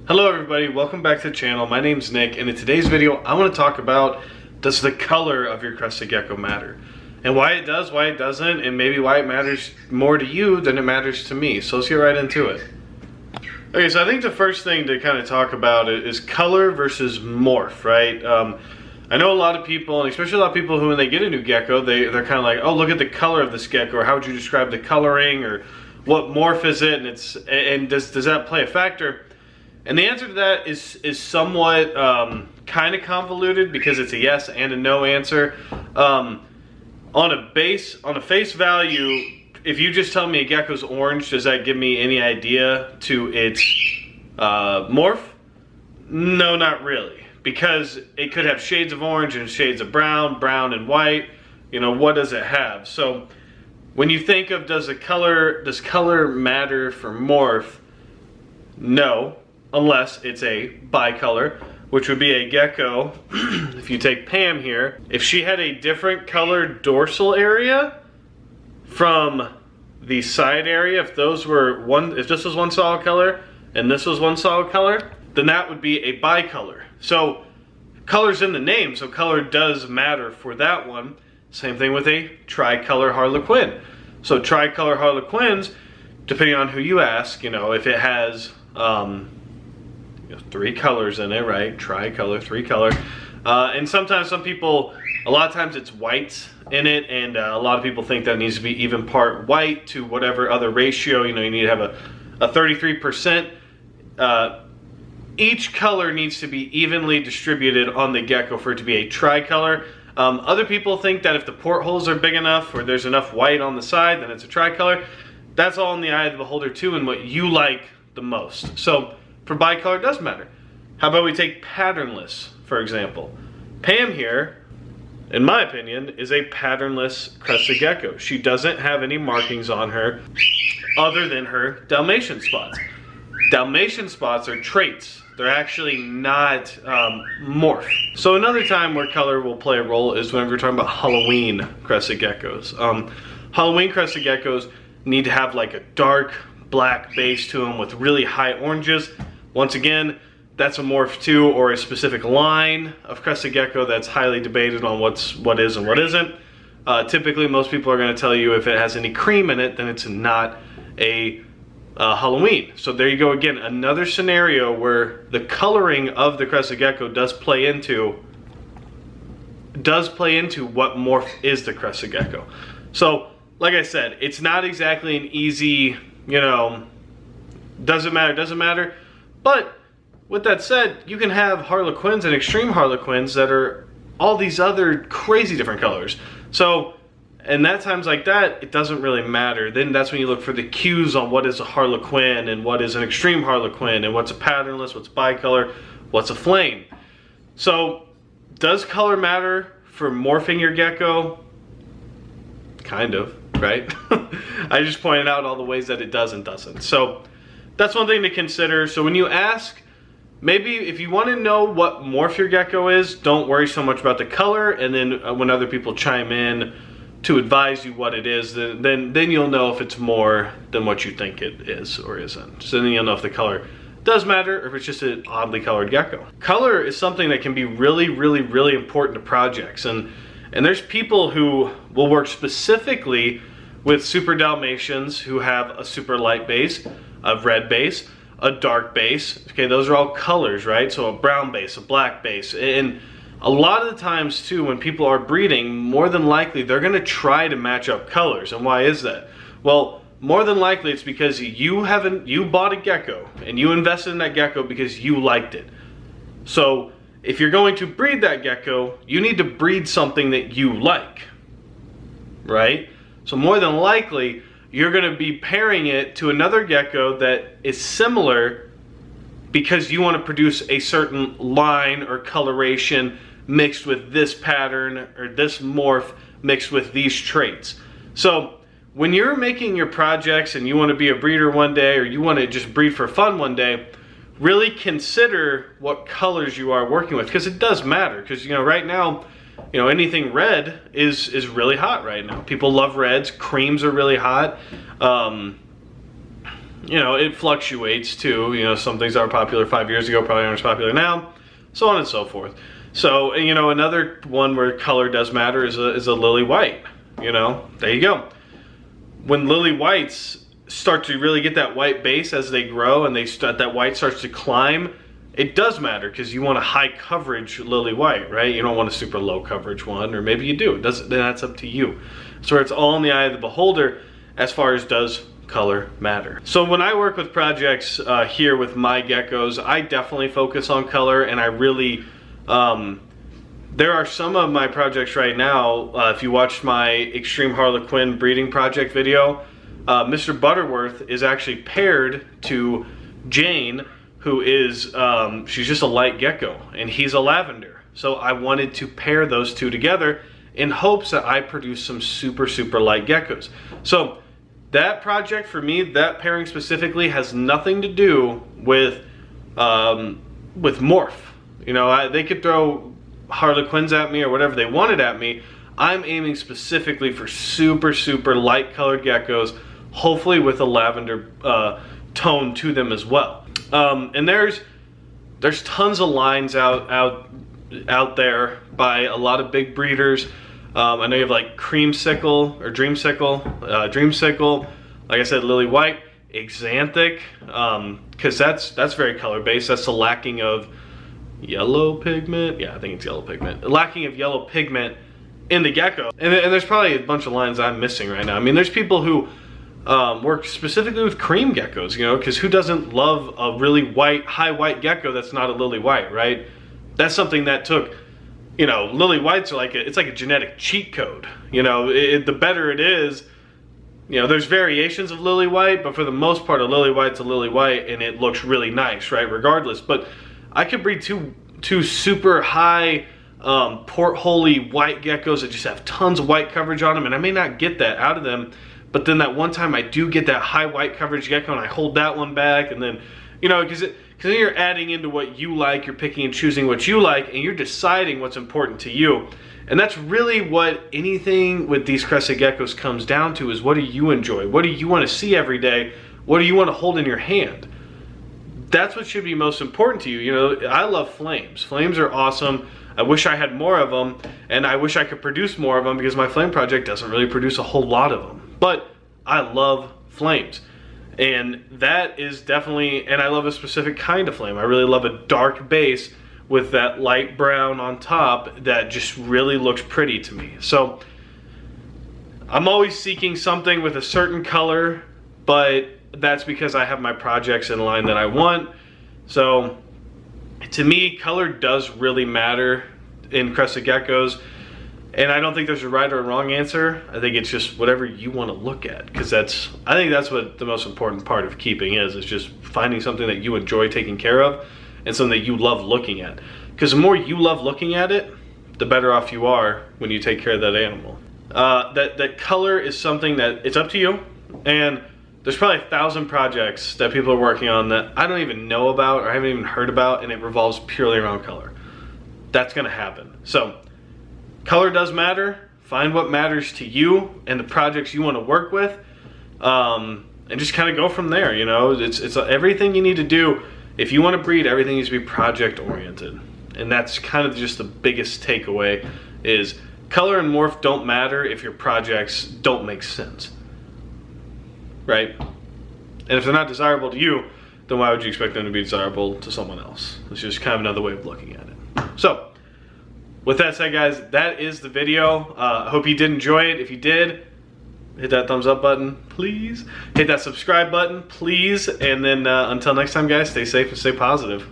Hello everybody, welcome back to the channel. My name's Nick, and in today's video I want to talk about, does the color of your Crested Gecko matter? And why it does, why it doesn't, and maybe why it matters more to you than it matters to me. So let's get right into it. Okay, so I think the first thing to kind of talk about is color versus morph, right? I know a lot of people, and especially a lot of people who when they get a new gecko, they're kind of like, oh, look at the color of this gecko, or how would you describe the coloring, or what morph is it, and does that play a factor? And the answer to that is somewhat kind of convoluted because it's a yes and a no answer. On a face value, if you just tell me a gecko's orange, does that give me any idea to its morph? No, not really, because it could have shades of orange and shades of brown, brown and white. You know, what does it have? So when you think of does color matter for morph? No. Unless it's a bicolor, which would be a gecko. If you take Pam here, if she had a different colored dorsal area from the side area, if this was one solid color and this was one solid color, then that would be a bicolor. So color's in the name, so color does matter for that one. Same thing with a tricolor harlequin. So tricolor harlequins, depending on who you ask, you know, if it has three colors in it, right? Tricolor, three color. And sometimes a lot of times it's white in it, and a lot of people think that it needs to be even part white to whatever other ratio. You know, you need to have a 33%. Each color needs to be evenly distributed on the gecko for it to be a tricolor. Other people think that if the portholes are big enough or there's enough white on the side, then it's a tricolor. That's all in the eye of the beholder too, and what you like the most. So for bicolor, it does matter. How about we take patternless, for example? Pam here, in my opinion, is a patternless Crested Gecko. She doesn't have any markings on her other than her Dalmatian spots. Dalmatian spots are traits. They're actually not morph. So another time where color will play a role is when we're talking about Halloween Crested Geckos. Halloween Crested Geckos need to have like a dark black base to them with really high oranges. Once again, that's a morph too, or a specific line of Crested Gecko that's highly debated on what is and what isn't. Typically, most people are going to tell you if it has any cream in it, then it's not a Halloween. So there you go again, another scenario where the coloring of the Crested Gecko does play into what morph is the Crested Gecko. So, like I said, it's not exactly an easy, you know, doesn't matter. But with that said, you can have harlequins and extreme harlequins that are all these other crazy different colors. So, and at times like that, it doesn't really matter. Then that's when you look for the cues on what is a harlequin and what is an extreme harlequin and what's a patternless, what's bicolor, what's a flame. So, does color matter for morphing your gecko? Kind of, right? I just pointed out all the ways that it does and doesn't. So that's one thing to consider. So when you ask, maybe if you want to know what morph your gecko is, don't worry so much about the color, and then when other people chime in to advise you what it is, then you'll know if it's more than what you think it is or isn't. So then you'll know if the color does matter or if it's just an oddly colored gecko. Color is something that can be really, really, really important to projects, and there's people who will work specifically with super Dalmatians who have a super light base, a red base, a dark base. Okay, those are all colors, right? So a brown base, a black base. And a lot of the times too, when people are breeding, more than likely they're gonna try to match up colors. And why is that? Well, more than likely it's because you bought a gecko and you invested in that gecko because you liked it. So if you're going to breed that gecko, you need to breed something that you like, right? So more than likely, you're going to be pairing it to another gecko that is similar because you want to produce a certain line or coloration mixed with this pattern or this morph mixed with these traits. So when you're making your projects and you want to be a breeder one day, or you want to just breed for fun one day, really consider what colors you are working with, because it does matter. Because, you know, right now, you know, anything red is really hot right now. People love reds. Creams are really hot. you know, it fluctuates too. You know, some things that were popular 5 years ago probably aren't as popular now, so on and so forth. So, and, you know, another one where color does matter is a lily white. You know, there you go. When lily whites start to really get that white base as they grow, and that white starts to climb, it does matter, because you want a high coverage lily white, right? You don't want a super low coverage one, or maybe you do. Then that's up to you. So it's all in the eye of the beholder as far as does color matter. So when I work with projects here with my geckos, I definitely focus on color, and I really, there are some of my projects right now, if you watched my Extreme Harlequin breeding project video, Mr. Butterworth is actually paired to Jane, who is, she's just a light gecko, and he's a lavender. So I wanted to pair those two together in hopes that I produce some super, super light geckos. So that project for me, that pairing specifically, has nothing to do with morph. You know, they could throw Harlequins at me or whatever they wanted at me. I'm aiming specifically for super, super light colored geckos, hopefully with a lavender tone to them as well. And there's tons of lines out there by a lot of big breeders. I know you have like Creamsicle or Dreamsicle, like I said, Lily White, Xanthic, because that's very color based. That's the lacking of yellow pigment. Yeah, I think it's yellow pigment. Lacking of yellow pigment in the gecko. And there's probably a bunch of lines I'm missing right now. I mean, there's people who work specifically with cream geckos, you know, because who doesn't love a really white, high white gecko that's not a lily white, right? That's something that took, you know, lily whites are like it's like a genetic cheat code. You know, the better it is, you know, there's variations of lily white, but for the most part, a lily white's a lily white, and it looks really nice, right? Regardless, but I could breed two super high portholey white geckos that just have tons of white coverage on them, and I may not get that out of them. But then that one time I do get that high white coverage gecko, and I hold that one back, and then, you know, because then you're adding into what you like, you're picking and choosing what you like, and you're deciding what's important to you. And that's really what anything with these crested geckos comes down to, is what do you enjoy? What do you want to see every day? What do you want to hold in your hand? That's what should be most important to you. You know, I love flames. Flames are awesome. I wish I had more of them, and I wish I could produce more of them, because my flame project doesn't really produce a whole lot of them. But I love flames, and that is definitely, and I love a specific kind of flame. I really love a dark base with that light brown on top that just really looks pretty to me. So I'm always seeking something with a certain color, but that's because I have my projects in line that I want. So to me, color does really matter in crested geckos. And I don't think there's a right or a wrong answer. I think it's just whatever you want to look at, because I think that's what the most important part of keeping is just finding something that you enjoy taking care of and something that you love looking at. Because the more you love looking at it, the better off you are when you take care of that animal. That color is something that it's up to you, and there's probably 1,000 projects that people are working on that I don't even know about or haven't even heard about, and it revolves purely around color. That's gonna happen. So color does matter. Find what matters to you and the projects you want to work with, and just kind of go from there. You know, it's everything you need to do. If you want to breed, everything needs to be project oriented, and that's kind of just the biggest takeaway, is color and morph don't matter if your projects don't make sense, right? And if they're not desirable to you, then why would you expect them to be desirable to someone else? It's just kind of another way of looking at it. So with that said, guys, that is the video. I hope you did enjoy it. If you did, hit that thumbs up button, please. Hit that subscribe button, please. And then until next time, guys, stay safe and stay positive.